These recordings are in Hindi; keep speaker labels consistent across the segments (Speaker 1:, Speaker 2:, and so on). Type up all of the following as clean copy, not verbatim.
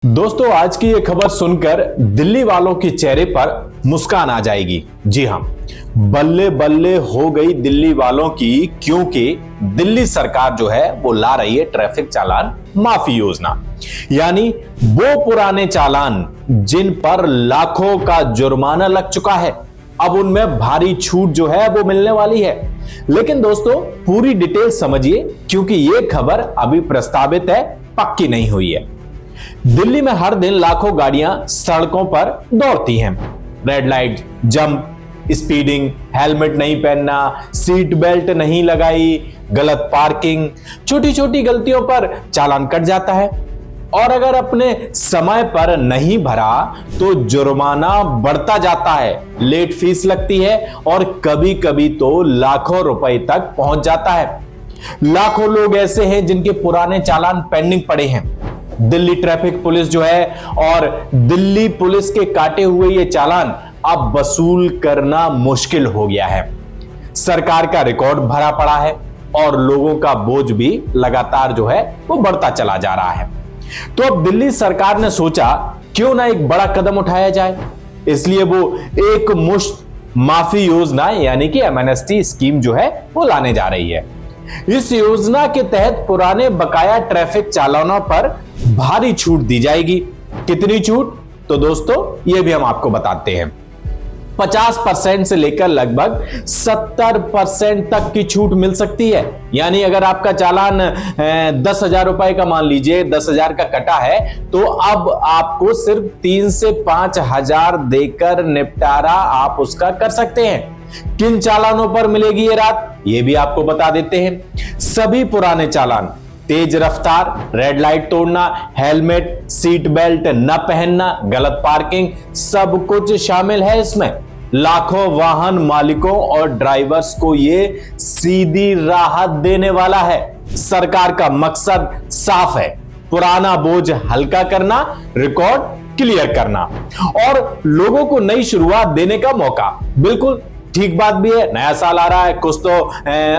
Speaker 1: दोस्तों, आज की ये खबर सुनकर दिल्ली वालों के चेहरे पर मुस्कान आ जाएगी। जी हां, बल्ले बल्ले हो गई दिल्ली वालों की, क्योंकि दिल्ली सरकार जो है वो ला रही है ट्रैफिक चालान माफी योजना। यानी वो पुराने चालान जिन पर लाखों का जुर्माना लग चुका है, अब उनमें भारी छूट जो है वो मिलने वाली है। लेकिन दोस्तों, पूरी डिटेल समझिए, क्योंकि ये खबर अभी प्रस्तावित है, पक्की नहीं हुई है। दिल्ली में हर दिन लाखों गाड़ियां सड़कों पर दौड़ती हैं। Red light, jump, speeding, helmet नहीं पहनना, सीट बेल्ट नहीं लगाई, गलत पार्किंग, छोटी छोटी गलतियों पर चालान कट जाता है। और अगर अपने समय पर नहीं भरा तो जुर्माना बढ़ता जाता है, लेट फीस लगती है और कभी कभी तो लाखों रुपए तक पहुंच जाता है। लाखों लोग ऐसे हैं जिनके पुराने चालान पेंडिंग पड़े हैं। दिल्ली ट्रैफिक पुलिस जो है और दिल्ली पुलिस के काटे हुए ये चालान अब वसूल करना मुश्किल हो गया है। सरकार का रिकॉर्ड भरा पड़ा है और लोगों का बोझ भी लगातार जो है वो बढ़ता चला जा रहा है। तो अब दिल्ली सरकार ने सोचा, क्यों ना एक बड़ा कदम उठाया जाए। इसलिए वो एक मुश्त माफी योजना यानी कि एमनेस्टी स्कीम जो है वो लाने जा रही है। इस योजना के तहत पुराने बकाया ट्रैफिक चालानों पर भारी छूट दी जाएगी। कितनी छूट? तो दोस्तों, यह भी हम आपको बताते हैं। 50% से लेकर लगभग 70% तक की छूट मिल सकती है। यानी अगर आपका चालान 10,000 रुपए का, मान लीजिए 10,000 का कटा है, तो अब आपको सिर्फ 3 से 5,000 देकर निपटारा आप उसका कर सकते हैं। किन चालानों पर मिलेगी ये राहत, ये भी आपको बता देते हैं। सभी पुराने चालान, तेज रफ्तार, रेड लाइट तोड़ना, हेलमेट, सीट बेल्ट न पहनना, गलत पार्किंग, सब कुछ शामिल है इसमें। लाखों वाहन मालिकों और ड्राइवर्स को ये सीधी राहत देने वाला है। सरकार का मकसद साफ है, पुराना बोझ हल्का करना, रिकॉर्ड क्लियर करना और लोगों को नई शुरुआत देने का मौका। बिल्कुल ठीक बात भी है, नया साल आ रहा है, कुछ तो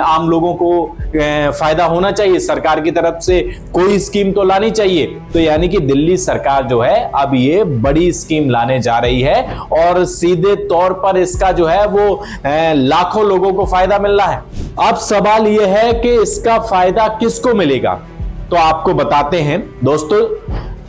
Speaker 1: आम लोगों को फायदा होना चाहिए। सरकार की तरफ से कोई स्कीम तो लानी चाहिए। तो यानी कि दिल्ली सरकार जो है अब ये बड़ी स्कीम लाने जा रही है और सीधे तौर पर इसका जो है वो लाखों लोगों को फायदा मिल रहा है। अब सवाल ये है कि इसका फायदा किसको मिलेगा, तो आपको बताते हैं। दोस्तों,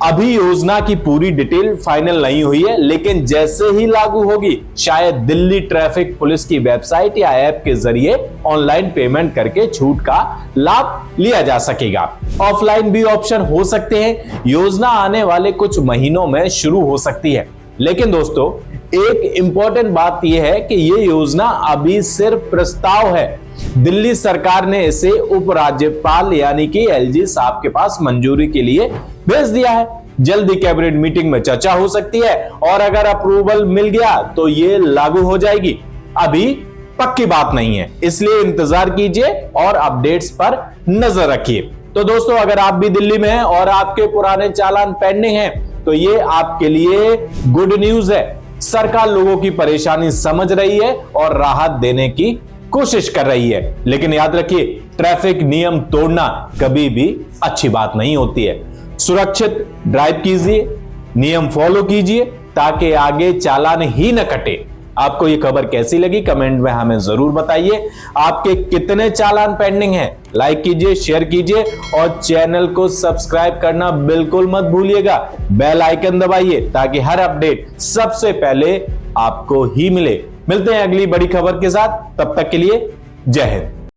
Speaker 1: अभी योजना की पूरी डिटेल फाइनल नहीं हुई है, लेकिन जैसे ही लागू होगी, शायद दिल्ली ट्रैफिक पुलिस की वेबसाइट या ऐप के जरिए ऑनलाइन पेमेंट करके छूट का लाभ लिया जा सकेगा। ऑफलाइन भी ऑप्शन हो सकते हैं। योजना आने वाले कुछ महीनों में शुरू हो सकती है। लेकिन दोस्तों, एक इंपॉर्टेंट बात यह है कि यह योजना अभी सिर्फ प्रस्ताव है। दिल्ली सरकार ने इसे उपराज्यपाल यानी कि एलजी साहब के पास मंजूरी के लिए भेज दिया है। जल्दी कैबिनेट मीटिंग में चर्चा हो सकती है और अगर अप्रूवल मिल गया तो ये लागू हो जाएगी। अभी पक्की बात नहीं है, इसलिए इंतजार कीजिए और अपडेट्स पर नजर रखिए। तो दोस्तों, अगर आप भी दिल्ली में हैं और आपके पुराने चालान पेंडिंग हैं, तो ये आपके लिए गुड न्यूज है। सरकार लोगों की परेशानी समझ रही है और राहत देने की कोशिश कर रही है। लेकिन याद रखिए, ट्रैफिक नियम तोड़ना कभी भी अच्छी बात नहीं होती है। सुरक्षित ड्राइव कीजिए, नियम फॉलो कीजिए, ताकि आगे चालान ही न कटे। आपको ये खबर कैसी लगी, कमेंट में हमें जरूर बताइए। आपके कितने चालान पेंडिंग हैं, लाइक कीजिए, शेयर कीजिए और चैनल को सब्सक्राइब करना बिल्कुल मत भूलिएगा। बेल आइकन दबाइए ताकि हर अपडेट सबसे पहले आपको ही मिले। मिलते हैं अगली बड़ी खबर के साथ, तब तक के लिए जय हिंद।